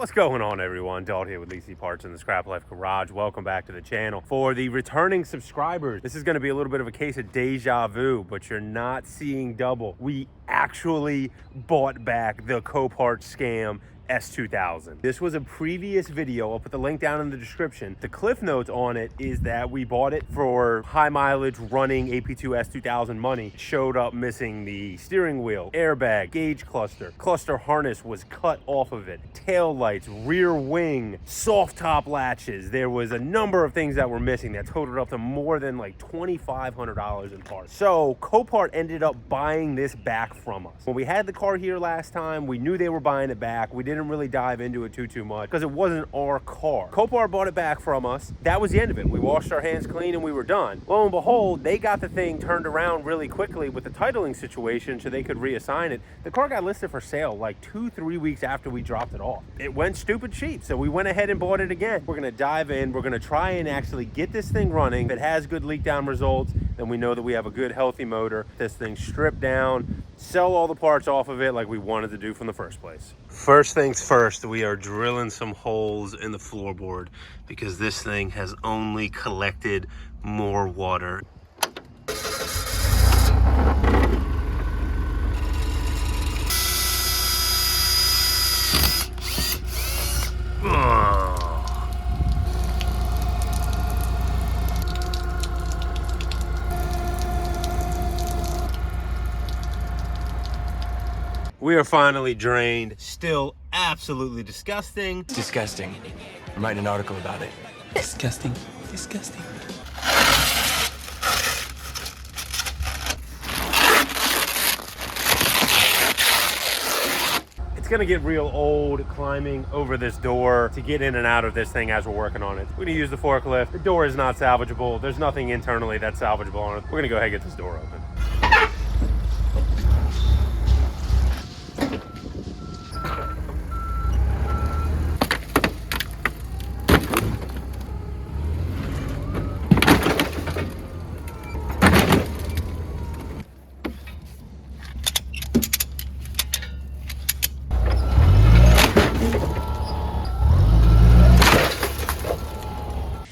What's going on, everyone? Dalt here with Leasy Parts in the Scrap Life Garage. Welcome back to the channel. For the returning subscribers, this is going to be a little bit of a case of deja vu, but you're not seeing double. We actually bought back the Copart scam S2000. This was a previous video. I'll put the link down in the description. The cliff notes on it is that we bought it for high mileage running AP2 S2000 money. It showed up missing the steering wheel, airbag, gauge cluster harness was cut off of it, tail lights, rear wing, soft top latches. There was a number of things that were missing that totaled up to more than like $2,500 in parts. So Copart ended up buying this back from us. When we had the car here last time, we knew they were buying it back. We didn't really dive into it too much because it wasn't our car. Copart bought it back from us. That was the end of it. We washed our hands clean and we were done. Lo and behold, they got the thing turned around really quickly with the titling situation so they could reassign it. The car got listed for sale like 2-3 weeks after we dropped it off. It went stupid cheap, so we went ahead and bought it again. We're gonna dive in. We're gonna try and actually get this thing running. If it has good leak down results, then we know that we have a good healthy motor. This thing stripped down, sell all the parts off of it like we wanted to do from the first place. First things first, we are drilling some holes in the floorboard because this thing has only collected more water. We are finally drained. Still absolutely disgusting. Disgusting. I'm writing an article about it. Disgusting. Disgusting. It's gonna get real old climbing over this door to get in and out of this thing as we're working on it. We're gonna use the forklift. The door is not salvageable. There's nothing internally that's salvageable on it. We're gonna go ahead and get this door open.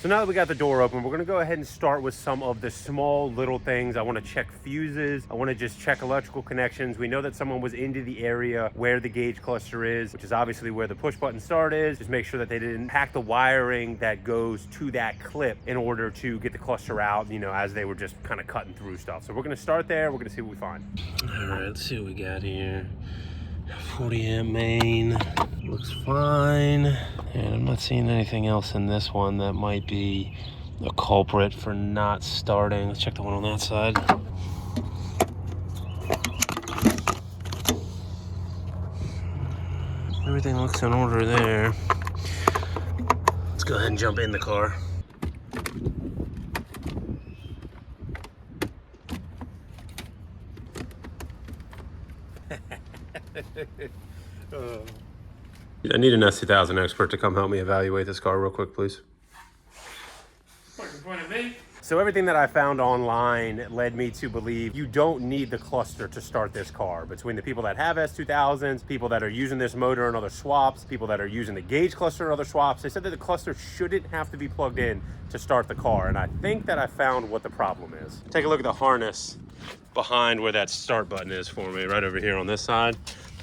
So now that we got the door open, we're gonna go ahead and start with some of the small little things. I wanna check fuses. I wanna just check electrical connections. We know that someone was into the area where the gauge cluster is, which is obviously where the push button start is. Just make sure that they didn't hack the wiring that goes to that clip in order to get the cluster out, you know, as they were just kind of cutting through stuff. So we're gonna start there. We're gonna see what we find. All right, let's see what we got here. 40 amp main, looks fine. And I'm not seeing anything else in this one that might be a culprit for not starting. Let's check the one on that side. Everything looks in order there. Let's go ahead and jump in the car. I need an S2000 expert to come help me evaluate this car real quick, please. So everything that I found online led me to believe you don't need the cluster to start this car. Between the people that have S2000s, people that are using this motor in other swaps, people that are using the gauge cluster in other swaps, they said that the cluster shouldn't have to be plugged in to start the car. And I think that I found what the problem is. Take a look at the harness behind where that start button is for me, right over here on this side.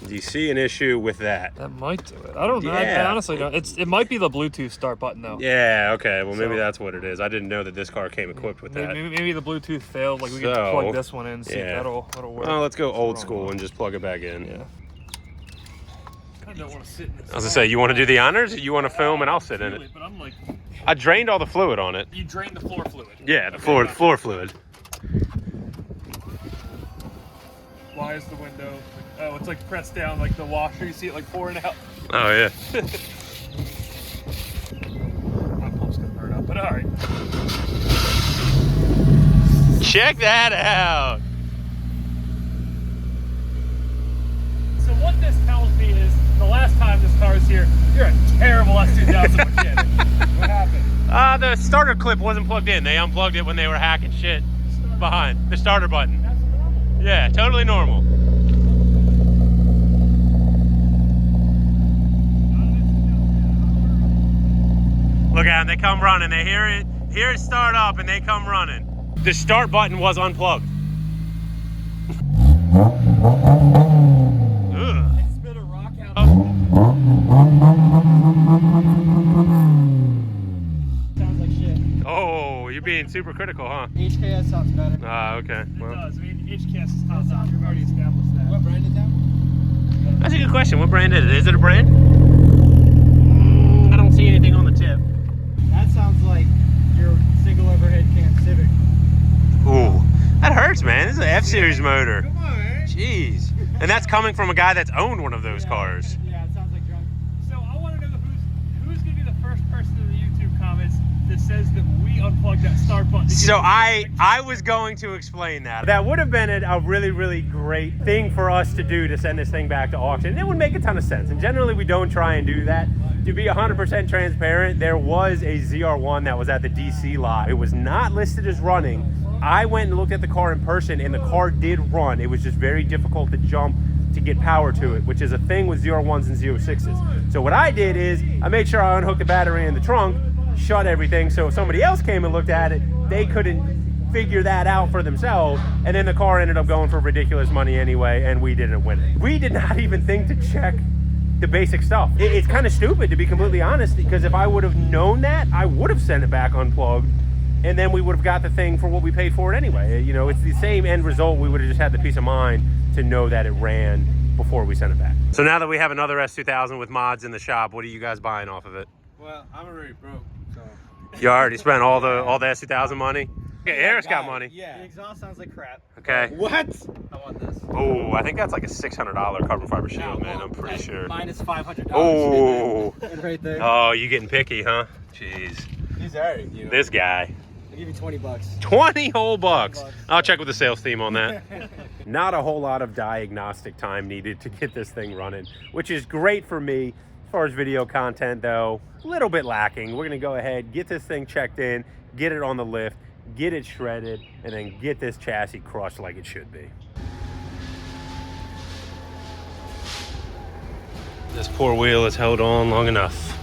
Do you see an issue with that? That might do it. I don't know. Yeah. I honestly don't. It might be the Bluetooth start button though. Yeah, okay. Well, maybe that's what it is. I didn't know that this car came equipped with that. Maybe the Bluetooth failed. Like we could plug this one in, see if that'll work. Well, let's go old school and just plug it back in. Yeah. I don't want to sit in this. I was gonna say, you want to do the honors? Or you want to film and I'll sit in it? But I'm like, I drained all the fluid on it. you drained the floor fluid. Yeah, the floor fluid. Why is the window? Oh, it's like pressed down like the washer. You see it like pouring out. Oh yeah. My pump's gonna burn up, but all right. Check that out. So what this tells me is the last time this car was here, you're a terrible S2000 mechanic. What happened? The starter clip wasn't plugged in. They unplugged it when they were hacking shit behind the starter button. That's normal. Yeah, totally normal. Look at them, they come running. They hear it start up and they come running. The start button was unplugged. Ugh. It spit a rock out. Sounds like shit. Oh, you're being super critical, huh? HKS sounds better. Ah, okay. It Well, does. I mean, HKS is top notch. We've already established that. What brand is that? that's a good question. What brand is it? Is it a brand? I don't see anything on the tip. That sounds like your single overhead cam Civic. Ooh, that hurts, man. This is an F-Series motor. Come on, man. Jeez. And that's coming from a guy that's owned one of those cars. Yeah, it sounds like drunk. So I want to know who's going to be the first person in the YouTube comments that says that we unplugged that start button. So I was going to explain that. That would have been a really, really great thing for us to do to send this thing back to auction. And it would make a ton of sense. And generally we don't try and do that. To be 100% transparent, there was a ZR1 that was at the DC lot. It was not listed as running. I went and looked at the car in person and the car did run. It was just very difficult to jump to get power to it, which is a thing with ZR1s and Z06s. So what I did is I made sure I unhooked the battery in the trunk, shut everything, so if somebody else came and looked at it, they couldn't figure that out for themselves, and then the car ended up going for ridiculous money anyway, and we didn't win it. We did not even think to check the basic stuff. It's kind of stupid, to be completely honest, because if I would have known that, I would have sent it back unplugged, and then we would have got the thing for what we paid for it anyway. You know, it's the same end result. We would have just had the peace of mind to know that it ran before we sent it back. So now that we have another S2000 with mods in the shop, what are you guys buying off of it? Well, I'm already broke, so. You already spent all the S2000 money? Okay, Eric's got money. Yeah. The exhaust sounds like crap. Okay. What? I want this. Oh, I think that's like a $600 carbon fiber shield, man. I'm pretty sure. Minus $500. Oh. Right there. Oh, you getting picky, huh? Jeez. These are, you know. This guy. I'll give you 20 bucks. 20 whole bucks. I'll check with the sales team on that. Not a whole lot of diagnostic time needed to get this thing running, which is great for me. As far as video content though, a little bit lacking. We're gonna go ahead, get this thing checked in, get it on the lift, get it shredded, and then get this chassis crushed like it should be. This poor wheel has held on long enough.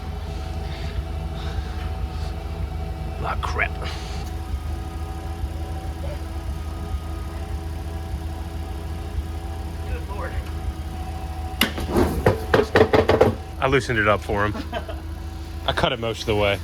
Ah, crap. I loosened it up for him. I cut it most of the way.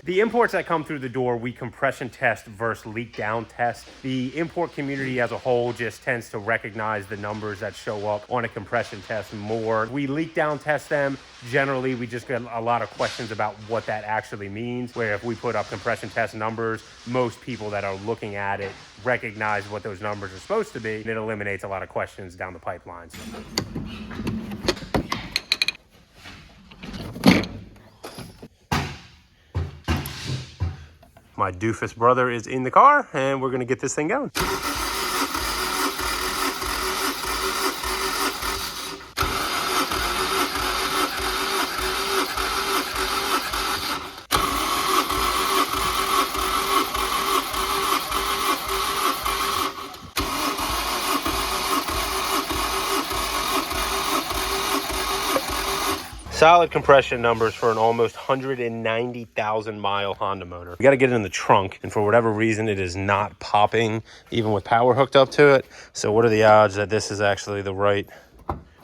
The imports that come through the door, we compression test versus leak down test. The import community as a whole just tends to recognize the numbers that show up on a compression test more. We leak down test them. Generally, we just get a lot of questions about what that actually means, where if we put up compression test numbers, most people that are looking at it recognize what those numbers are supposed to be, and it eliminates a lot of questions down the pipelines. My doofus brother is in the car, and we're gonna get this thing going. Solid compression numbers for an almost 190,000 mile Honda motor. We got to get it in the trunk, and for whatever reason, it is not popping, even with power hooked up to it. So what are the odds that this is actually the right...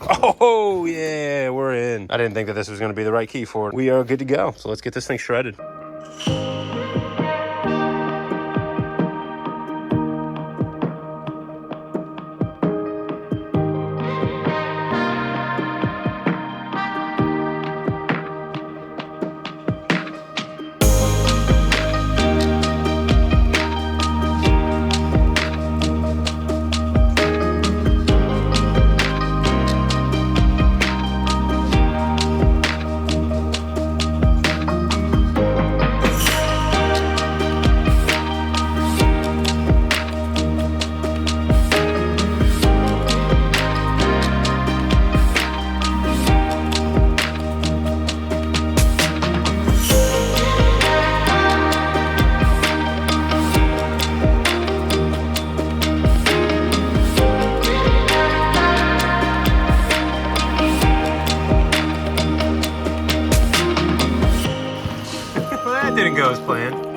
Oh, yeah, we're in. I didn't think that this was going to be the right key for it. We are good to go. So let's get this thing shredded. goes planned.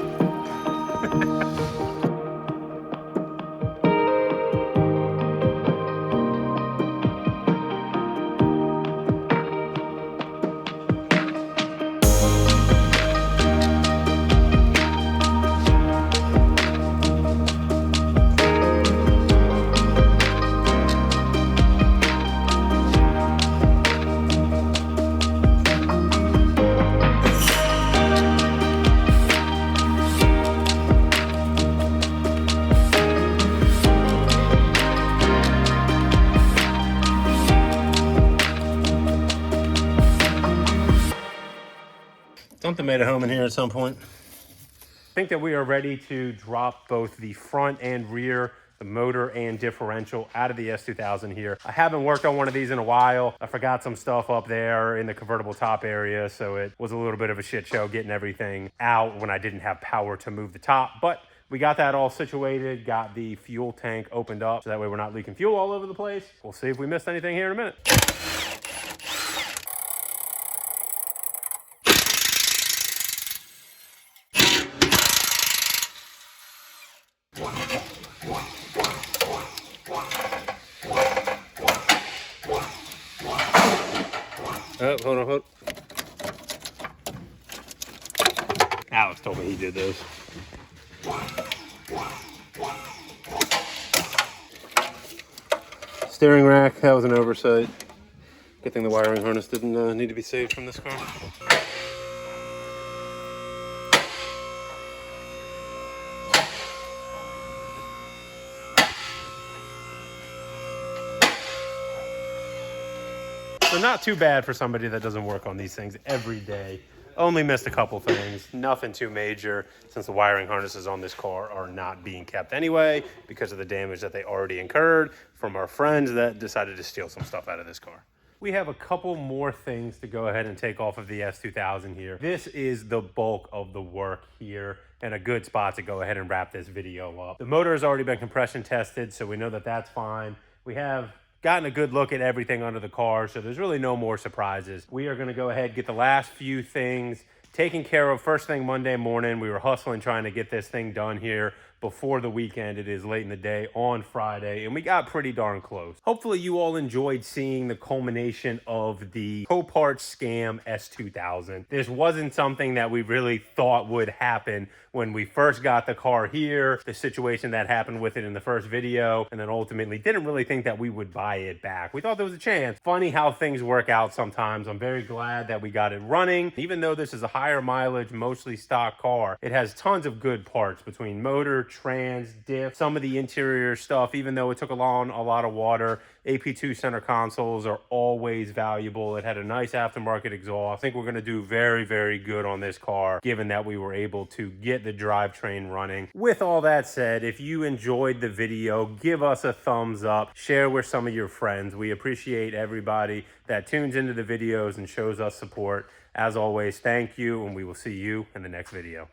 Something made a home in here at some point. I think that we are ready to drop both the front and rear, the motor and differential out of the S2000 here. I haven't worked on one of these in a while. I forgot some stuff up there in the convertible top area, so it was a little bit of a shit show getting everything out when I didn't have power to move the top. But we got that all situated, got the fuel tank opened up, so that way we're not leaking fuel all over the place. We'll see if we missed anything here in a minute. Oh, hold on, hold on. Alex told me he did those. Steering rack, that was an oversight. Good thing the wiring harness didn't need to be saved from this car. So not too bad for somebody that doesn't work on these things every day. Only missed a couple things, nothing too major, since the wiring harnesses on this car are not being kept anyway because of the damage that they already incurred from our friends that decided to steal some stuff out of this car. We have a couple more things to go ahead and take off of the S2000 here. This is the bulk of the work here and a good spot to go ahead and wrap this video up. The motor has already been compression tested, so we know that that's fine. We have gotten a good look at everything under the car, so there's really no more surprises. We are gonna go ahead, get the last few things taken care of first thing Monday morning. We were hustling trying to get this thing done here before the weekend. It is late in the day on Friday, and we got pretty darn close. Hopefully you all enjoyed seeing the culmination of the Copart scam S2000. This wasn't something that we really thought would happen when we first got the car here, the situation that happened with it in the first video, and then ultimately didn't really think that we would buy it back. We thought there was a chance. Funny how things work out sometimes. I'm very glad that we got it running. Even though this is a higher mileage, mostly stock car, it has tons of good parts between motor, trans, diff, some of the interior stuff. Even though it took along a lot of water, AP2 center consoles are always valuable. It had a nice aftermarket exhaust. I think we're going to do very, very good on this car, given that we were able to get the drivetrain running. With all that said, if you enjoyed the video, give us a thumbs up, share with some of your friends. We appreciate everybody that tunes into the videos and shows us support. As always, thank you, and we will see you in the next video.